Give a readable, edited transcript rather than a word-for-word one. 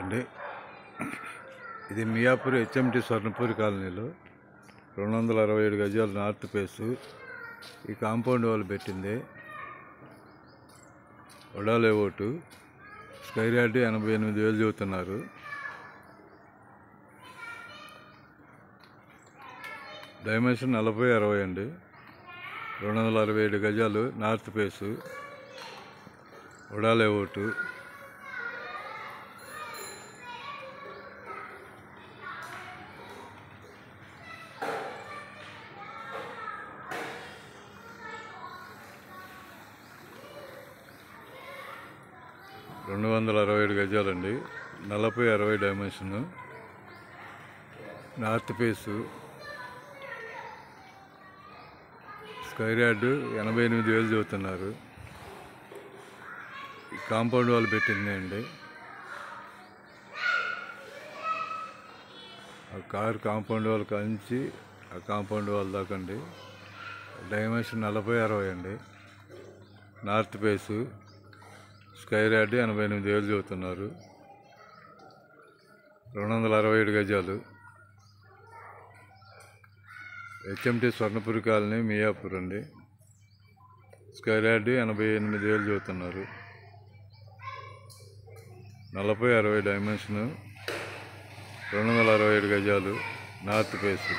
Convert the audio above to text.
అండి. ఇది మియాపూర్ హెచ్ఎంటి స్వర్ణపూరి కాలనీలో 267 గజాలు నార్త్ ఫేసు. ఈ కాంపౌండ్ వాళ్ళు పెట్టింది. వడా లేఅవుట్. స్క్వేర్ యార్డ్ 88,000 చెబుతున్నారు. డైమెన్షన్ 40-60 అండి. 267 గజాలు నార్త్ ఫేసు. వడా లేఅవుట్. రెండు 267 గజాలండి. 40-60 dimension. North face. Square yard 88,000 చెబుతున్నారు. ఈ కాంపౌండ్ వాళ్ళు పెట్టింది అండి. ఆ కారు కాంపౌండ్ వాళ్ళు కంచి ఆ కాంపౌండ్ వాళ్ళు దాకండి. డైమెన్షన్ 40-60 అండి. North face. స్క్వేర్ యార్డ్ 88,000 చెబుతున్నారు. 267 గజాలు. హెచ్ఎంటి స్వర్ణపూరి కాలనీ, మియాపూర్ అండి. స్క్వేర్ యార్డ్ 88,000 చెబుతున్నారు. 40-60 డైమెన్షను. 267 గజాలు నార్త్ ఫేసు.